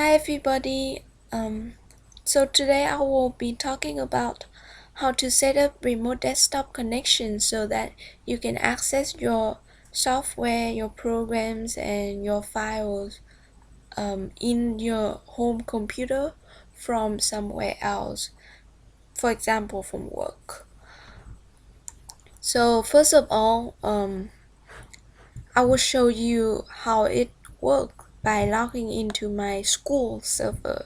Hi everybody. So today I will be talking about how to set up remote desktop connection so that you can access your software, your programs, and your files in your home computer from somewhere else, for example from work. So first of all, I will show you how it works by logging into my school server.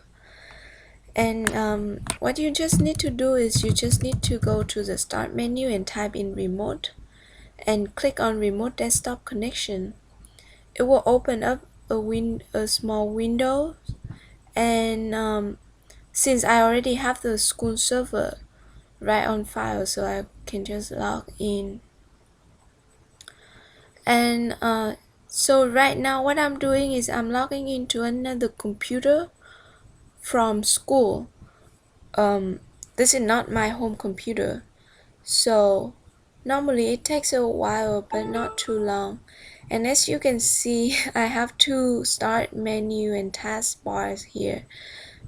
And what you just need to do is you just need to go to the start menu and type in remote and click on remote desktop connection. It will open up a small window, and since I already have the school server right on file, so I can just log in. And so right now what I'm doing is I'm logging into another computer from school. This is not my home computer, so normally it takes a while but not too long. And as you can see, I have two start menu and taskbars here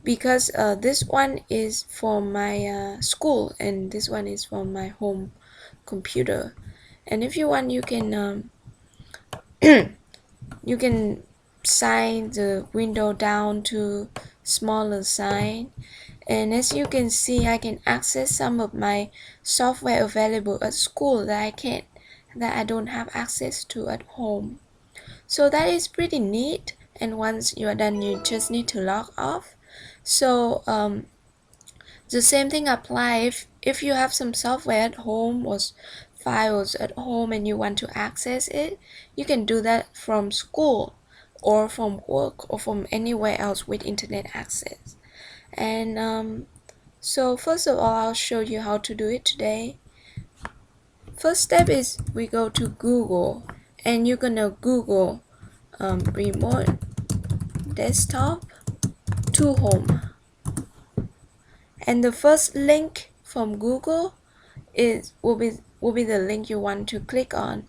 because this one is for my school and this one is for my home computer. And if you want, you can you can size the window down to smaller size. And as you can see, I can access some of my software available at school that I don't have access to at home. So that is pretty neat. And once you are done, you just need to log off. So the same thing applies if you have some software at home or files at home and you want to access it. You can do that from school or from work or from anywhere else with internet access. And so first of all, I'll show you how to do it today. First step is we go to Google and you're gonna Google remote desktop to home. And the first link from Google will be the link you want to click on.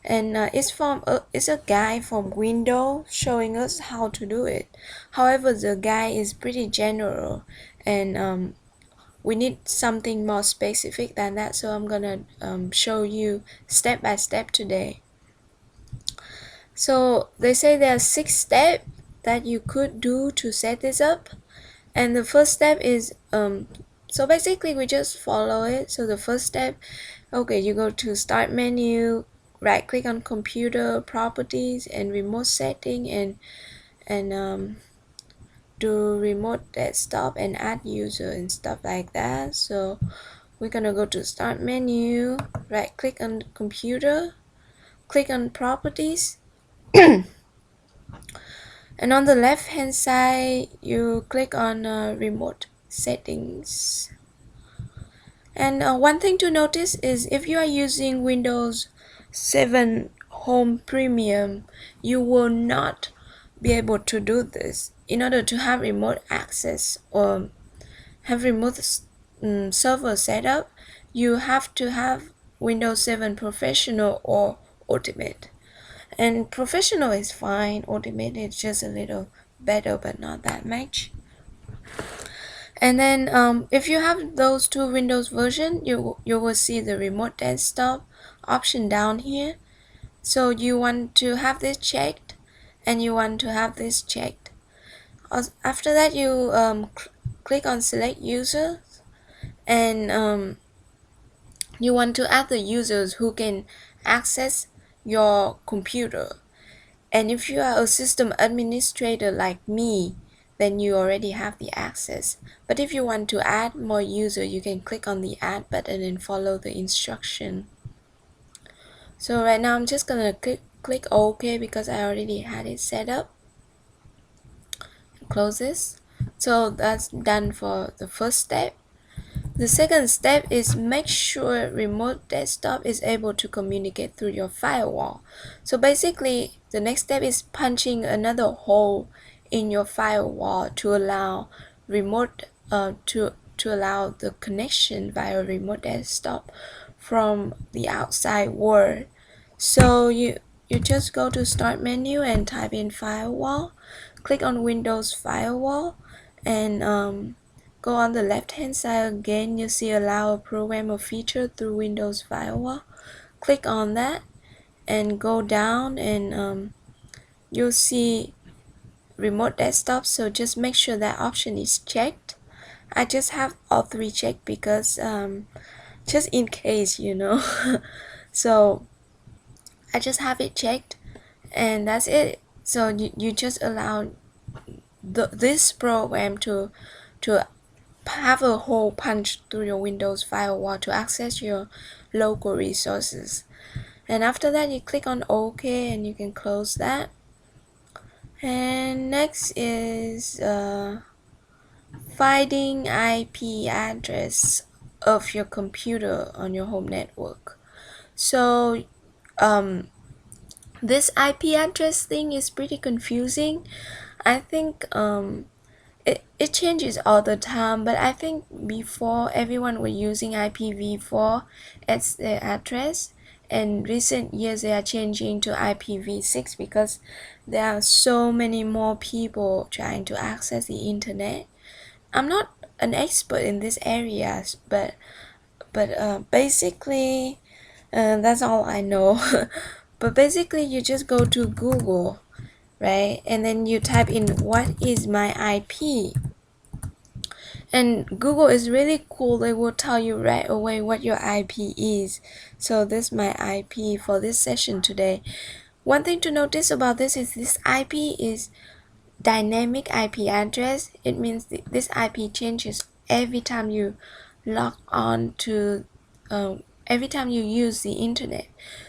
And it's a guide from Windows showing us how to do it. However, the guide is pretty general, and we need something more specific than that, so I'm gonna show you step by step today. So they say there are 6 steps that you could do to set this up, and the first step is so basically we just follow it. So the first step, okay, you go to start menu, right click on computer properties and remote setting, and do remote desktop and add user and stuff like that. So we're gonna go to start menu, right click on computer, click on properties, and on the left hand side you click on remote settings. And one thing to notice is if you are using Windows 7 Home Premium, you will not be able to do this. In order to have remote access or have remote server setup, you have to have Windows 7 Professional or Ultimate. And Professional is fine, Ultimate is just a little better but not that much. And then if you have those two Windows version, you will see the remote desktop option down here. So you want to have this checked and you want to have this checked. After that, you click on select users, and you want to add the users who can access your computer. And if you are a system administrator like me, then you already have the access. But if you want to add more users, you can click on the add button and follow the instruction. So right now I'm just gonna click OK because I already had it set up. Close this. So that's done for the first step. The second step is make sure remote desktop is able to communicate through your firewall. So basically, the next step is punching another hole in your firewall to allow remote to allow the connection via remote desktop from the outside world. So you just go to start menu and type in firewall, click on Windows firewall, and go on the left hand side again. You see allow a program or feature through Windows firewall. Click on that and go down, and you'll see remote desktop, so just make sure that option is checked. I just have all three checked because just in case, so I just have it checked, and that's it. So you just allow this program to have a hole punched through your Windows firewall to access your local resources. And after that, you click on OK and you can close that. And next is finding IP address of your computer on your home network. So this IP address thing is pretty confusing. I think it changes all the time, but I think before everyone were using IPv4 as their address, and recent years they are changing to IPv6 because there are so many more people trying to access the internet. I'm not an expert in this area, but basically that's all I know. But basically you just go to Google, right, and then you type in what is my IP, and Google is really cool. They will tell you right away what your IP is. So this is my IP for this session today. One thing to notice about this is this IP is dynamic IP address. It means this IP changes every time you log on to every time you use the internet.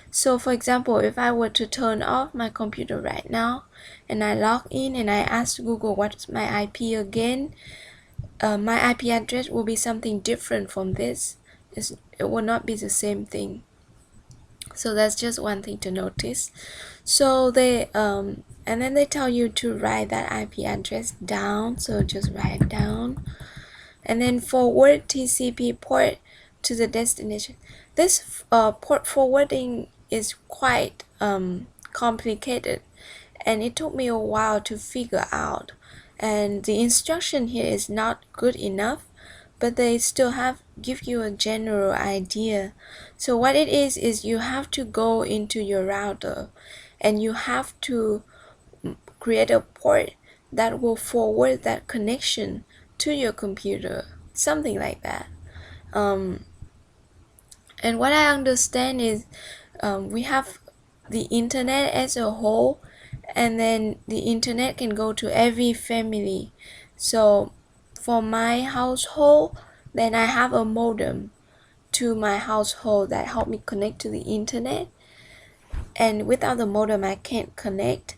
So for example, if I were to turn off my computer right now and I log in and I ask Google what's my IP again, my IP address will be something different from this. It will not be the same thing. So that's just one thing to notice. So they and then they tell you to write that IP address down, so just write it down, and then forward TCP port to the destination. This port forwarding is quite complicated, and it took me a while to figure out, and the instruction here is not good enough, but they still give you a general idea. So what it is you have to go into your router and you have to create a port that will forward that connection to your computer, something like that. And what I understand is we have the internet as a whole, and then the internet can go to every family. So for my household, then I have a modem to my household that help me connect to the internet, and without the modem I can't connect.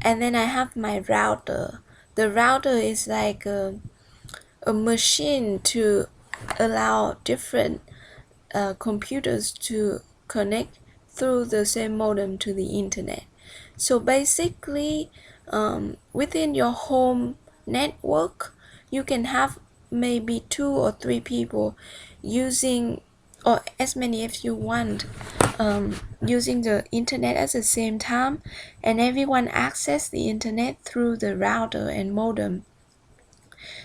And then I have my router. The router is like a machine to allow different computers to connect through the same modem to the internet. So basically, within your home network, you can have maybe 2 or 3 people using, or as many as you want, using the internet at the same time, and everyone access the internet through the router and modem.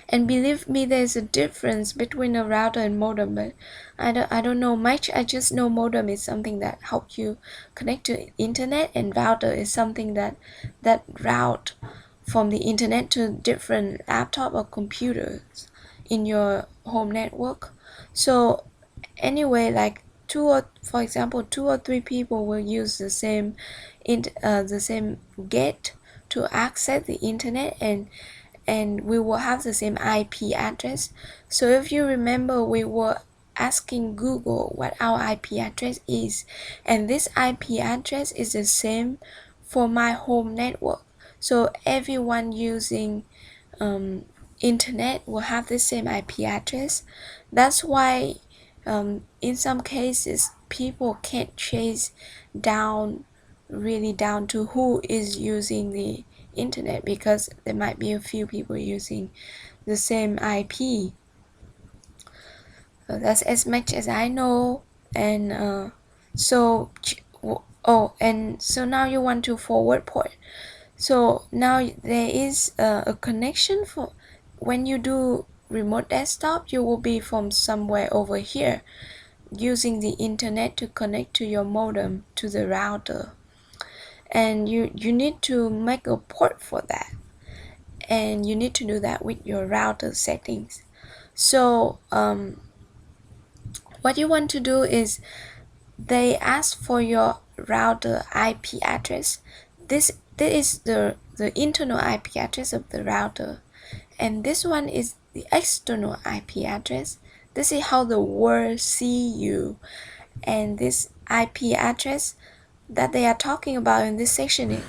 And believe me, there's a difference between a router and modem, but I don't know much. I just know modem is something that helps you connect to internet, and router is something that route from the internet to different laptop or computers in your home network. So anyway, like for example, 2 or 3 people will use the same gate to access the internet, and we will have the same IP address. So if you remember, we were asking Google what our IP address is, and this IP address is the same for my home network. So everyone using internet will have the same IP address. That's why in some cases people can't trace really down to who is using the internet, because there might be a few people using the same IP. So that's as much as I know. And so Oh, and so now you want to forward port. So now there is a connection for when you do remote desktop, you will be from somewhere over here using the internet to connect to your modem to the router. And you need to make a port for that. And you need to do that with your router settings. So what you want to do is they ask for your router IP address. This is the internal IP address of the router, and this one is the external IP address. This is how the world see you, and this IP address that they are talking about in this section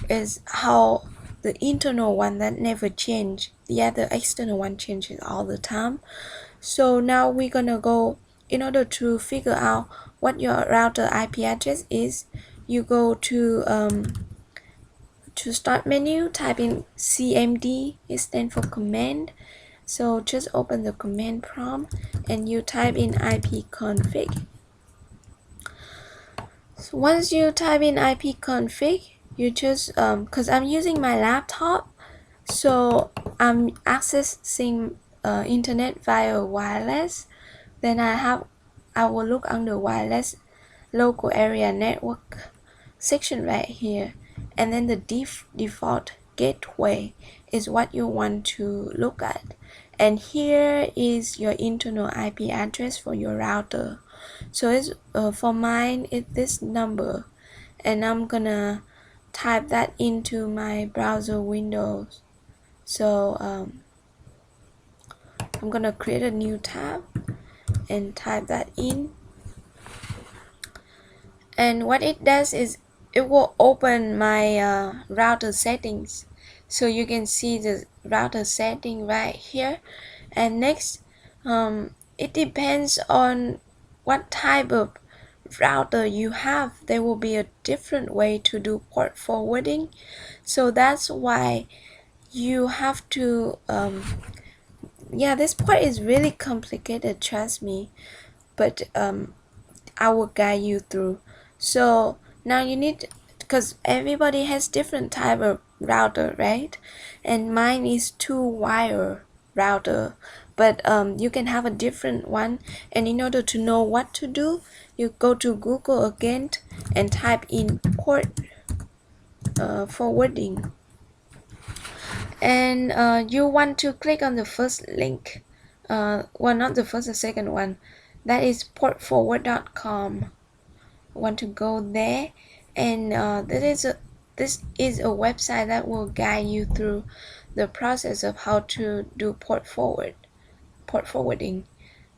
is how the internal one that never change. The other external one changes all the time. So now we're gonna go, in order to figure out what your router IP address is, you go to start menu, type in CMD, it stands for command. So just open the command prompt and you type in ipconfig. So once you type in ipconfig, you just because I'm using my laptop, so I'm accessing internet via wireless. Then I will look under wireless local area network section right here, and then the default gateway is what you want to look at, and here is your internal IP address for your router. So it's for mine it's this number, and I'm gonna type that into my browser windows. So I'm gonna create a new tab and type that in, and what it does is it will open my router settings. So you can see the router setting right here, and next it depends on what type of router you have. There will be a different way to do port forwarding, so that's why you have to yeah, this part is really complicated, trust me, but I will guide you through. So now you need, because everybody has different type of router, right? And mine is 2-wire router, but you can have a different one. And in order to know what to do, you go to Google again and type in port forwarding, and you want to click on the first link, well, not the first, the second one, that is portforward.com. Want to go there, and this is a website that will guide you through the process of how to do port forwarding.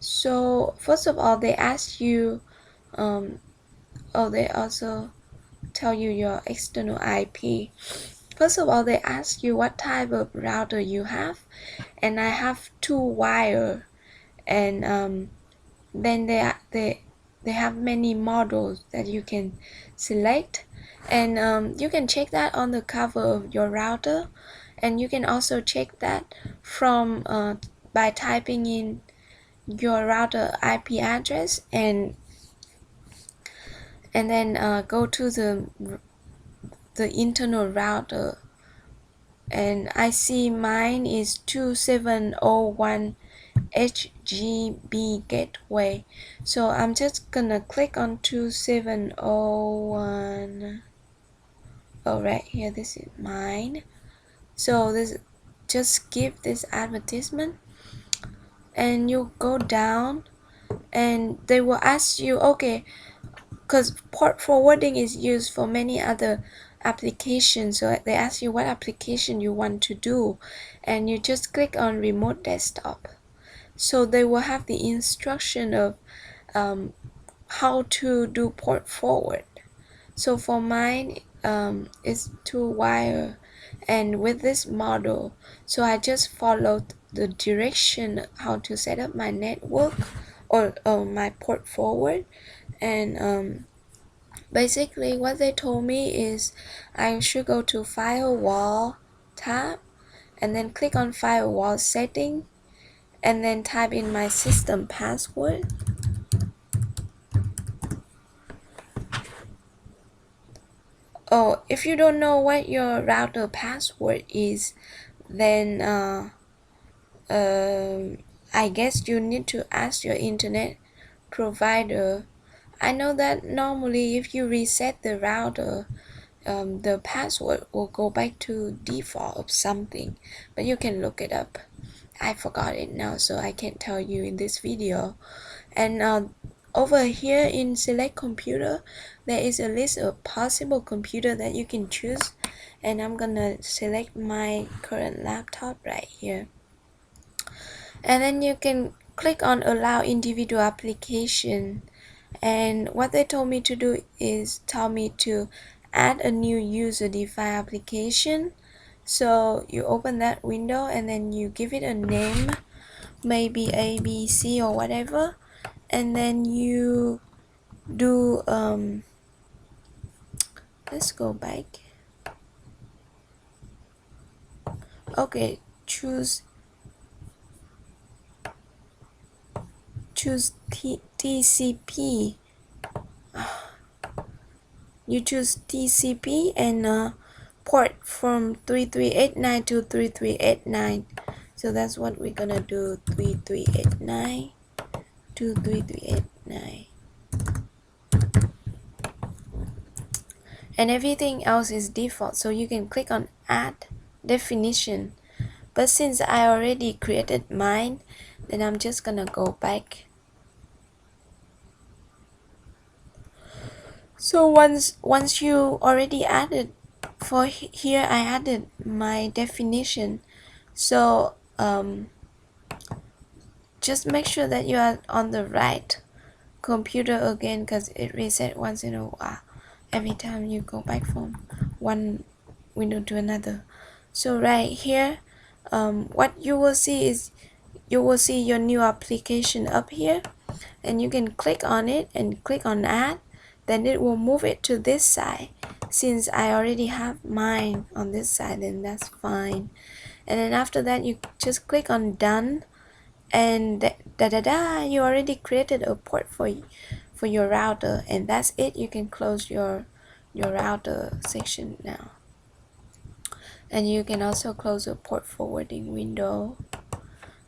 So first of all, they ask you they also tell you your external IP. First of all, they ask you what type of router you have, and I have 2-wire, and then they have many models that you can select, and you can check that on the cover of your router, and you can also check that from by typing in your router IP address, and then go to the internal router, and I see mine is 2701 HGB gateway. So I'm just gonna click on 2701. Oh, right here, this is mine. So this, just skip this advertisement, and you go down, and they will ask you, okay, because port forwarding is used for many other applications, so they ask you what application you want to do, and you just click on remote desktop. So they will have the instruction of how to do port forward. So for mine it's 2-wire and with this model, so I just followed the direction how to set up my network or my port forward, and basically what they told me is I should go to firewall tab and then click on firewall setting, and then type in my system password. Oh, if you don't know what your router password is, then I guess you need to ask your internet provider. I know that normally if you reset the router, the password will go back to default of something, but you can look it up. I forgot it now, so I can't tell you in this video. And over here in select computer, there is a list of possible computer that you can choose, and I'm gonna select my current laptop right here. And then you can click on allow individual application, and what they told me to do is tell me to add a new user defined application. So you open that window and then you give it a name, maybe ABC or whatever, and then you do let's go back. Okay, choose TCP. You choose TCP and port from 3389 to 3389. So that's what we're gonna do, 3389 to 3389. And everything else is default, so you can click on add definition. But since I already created mine, then I'm just gonna go back. So once you already added, for here I added my definition. So just make sure that you are on the right computer again, because it reset once in a while every time you go back from one window to another. So right here, what you will see is you will see your new application up here, and you can click on it and click on add. Then it will move it to this side. Since I already have mine on this side, then that's fine. And then after that, you just click on done, and you already created a port for your router, and that's it. You can close your router section now, and you can also close the port forwarding window.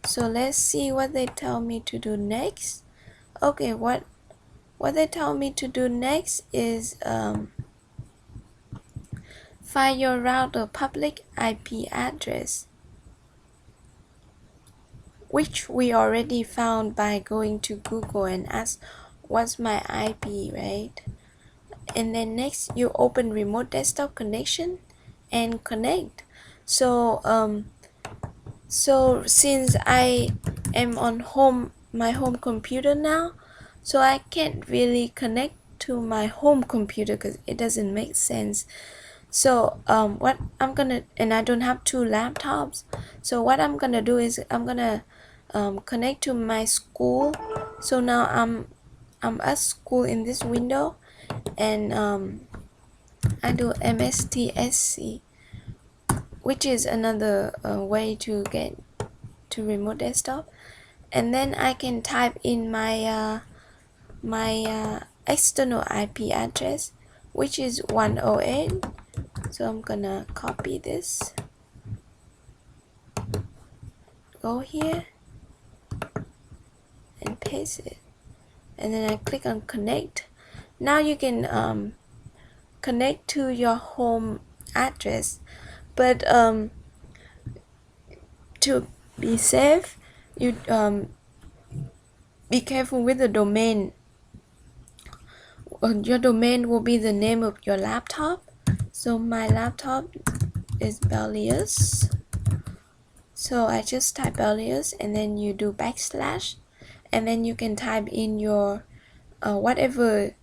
So let's see what they tell me to do next. Okay, what they tell me to do next is find your router public IP address, which we already found by going to Google and ask what's my IP, right? And then next you open remote desktop connection and connect. So so since I am on my home computer now, so I can't really connect to my home computer because it doesn't make sense. So what I'm gonna, and I don't have two laptops, so what I'm gonna do is I'm gonna connect to my school. So now I'm at school in this window, and I do MSTSC, which is another way to get to remote desktop. And then I can type in my external IP address, which is 108. So I'm gonna copy this, go here and paste it, and then I click on connect. Now you can connect to your home address, but to be safe, you be careful with the domain. Your domain will be the name of your laptop. So my laptop is Bellius, so I just type Bellius, and then you do backslash, and then you can type in your whatever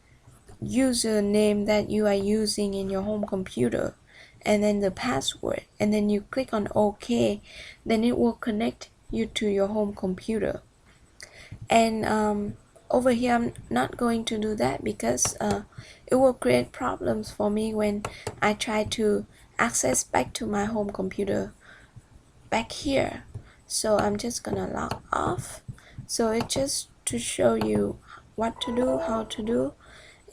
username that you are using in your home computer, and then the password, and then you click on OK. Then it will connect you to your home computer. And over here I'm not going to do that because it will create problems for me when I try to access back to my home computer back here. So I'm just gonna log off. So it's just to show you what to do, how to do.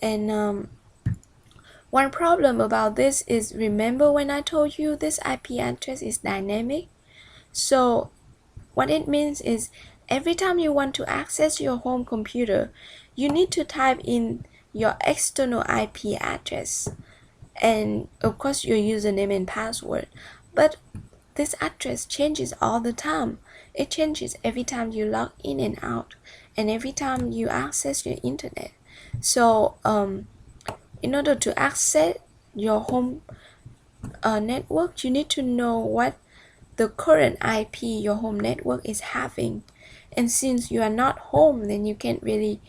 And One problem about this is, remember when I told you this IP address is dynamic? So what it means is, every time you want to access your home computer, you need to type in your external IP address and of course your username and password. But this address changes all the time. It changes every time you log in and out, and every time you access your internet. So in order to access your home network, you need to know what the current IP your home network is having. And since you are not home, then you can't really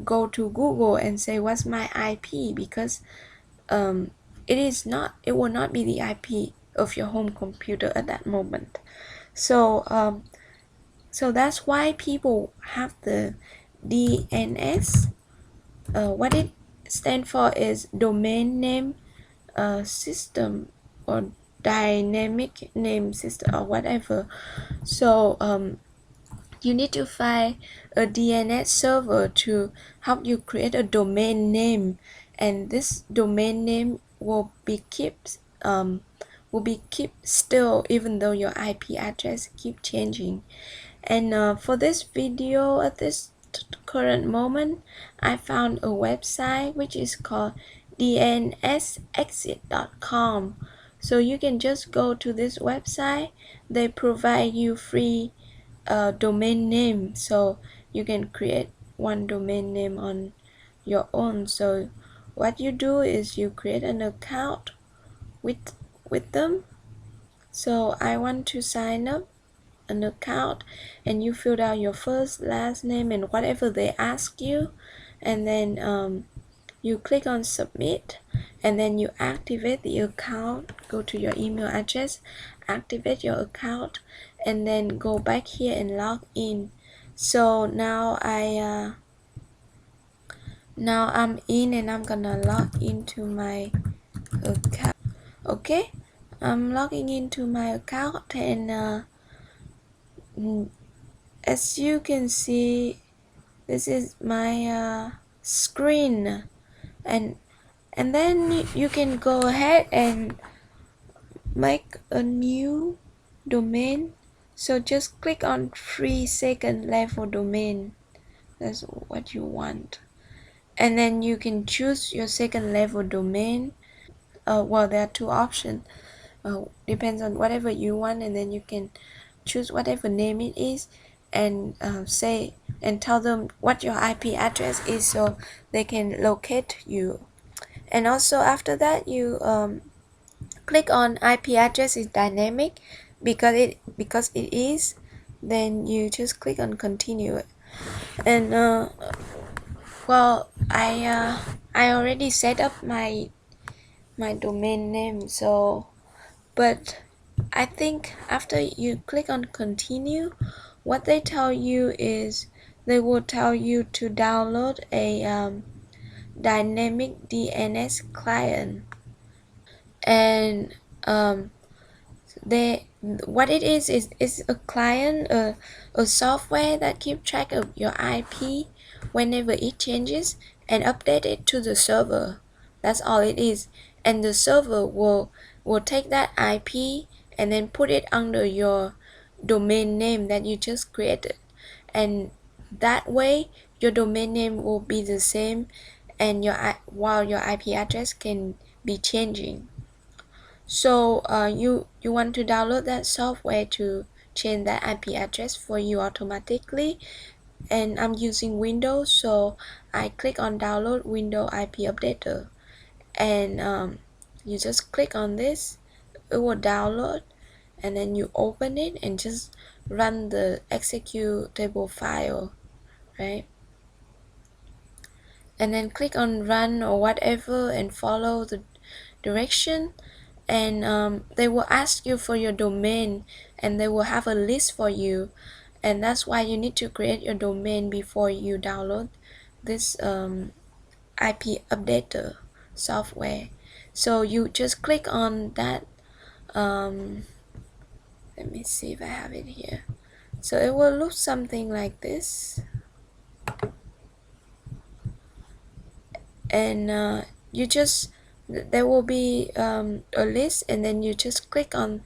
go to Google and say what's my IP, because it will not be the IP of your home computer at that moment. So so that's why people have the DNS. What it stands for is domain name system, or dynamic name system, or whatever. So you need to find a DNS server to help you create a domain name, and this domain name will be kept still even though your IP address keep changing. And for this video, at this current moment, I found a website which is called dnsexit.com. So you can just go to this website. They provide you free domain name, so you can create one domain name on your own. So what you do is you create an account with them. So I want to sign up an account, and you fill out your first, last name, and whatever they ask you, and then you click on submit, and then you activate the account. Go to your email address, activate your account, and then go back here and log in. So now I'm in, and I'm gonna log into my account. Okay, I'm logging into my account, and as you can see, this is my screen, and then you can go ahead and make a new domain. So just click on free second level domain. That's what you want, and then you can choose your second level domain. Well, there are two options, depends on whatever you want, and then you can choose whatever name it is, and say and tell them what your IP address is so they can locate you. And also after that, you click on IP address is dynamic, because it is. Then you just click on continue. And well, I already set up my domain name, so but I think after you click on continue, what they tell you is they will tell you to download a dynamic DNS client. And what it is a client, a software that keep track of your IP whenever it changes and update it to the server. That's all it is. And the server will take that IP and then put it under your domain name that you just created, and that way your domain name will be the same, and while your IP address can be changing. So you want to download that software to change that IP address for you automatically. And I'm using Windows, so I click on download Windows IP Updater, and you just click on this. It will download, and then you open it and just run the executable file, right? And then click on run or whatever and follow the direction, and they will ask you for your domain, and they will have a list for you. And that's why you need to create your domain before you download this IP updater software. So you just click on that. Let me see if I have it here. So it will look something like this, and you just there will be a list, and then you just click on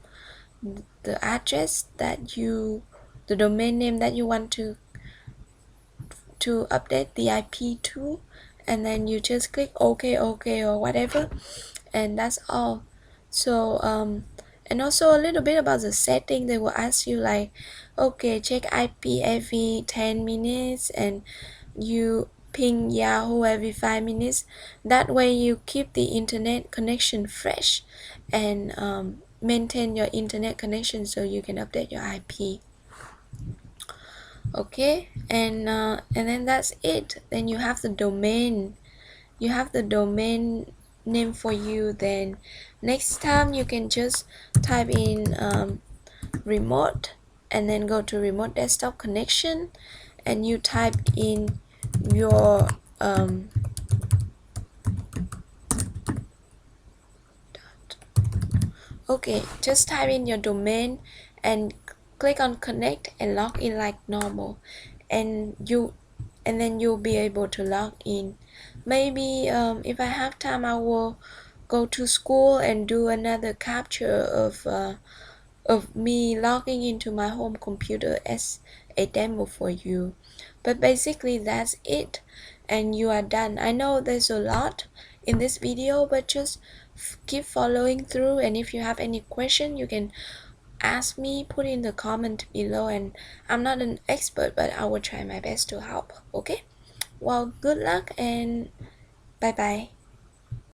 the address that the domain name that you want to update the IP to, and then you just click OK or whatever, and that's all. So and also a little bit about the setting. They will ask you like, okay, check IP every 10 minutes, and you ping Yahoo every 5 minutes. That way you keep the internet connection fresh, and maintain your internet connection so you can update your IP. Okay, and then that's it. Then you have the domain name for you. Then next time you can just type in remote, and then go to remote desktop connection, and you type in your okay, just type in your domain and click on connect and log in like normal, and then you'll be able to log in. Maybe if I have time, I will go to school and do another capture of me logging into my home computer as a demo for you. But basically that's it, and you are done. I know there's a lot in this video, but just keep following through, and if you have any question, you can ask me, put in the comment below, and I'm not an expert, but I will try my best to help. Okay, well, good luck and bye bye.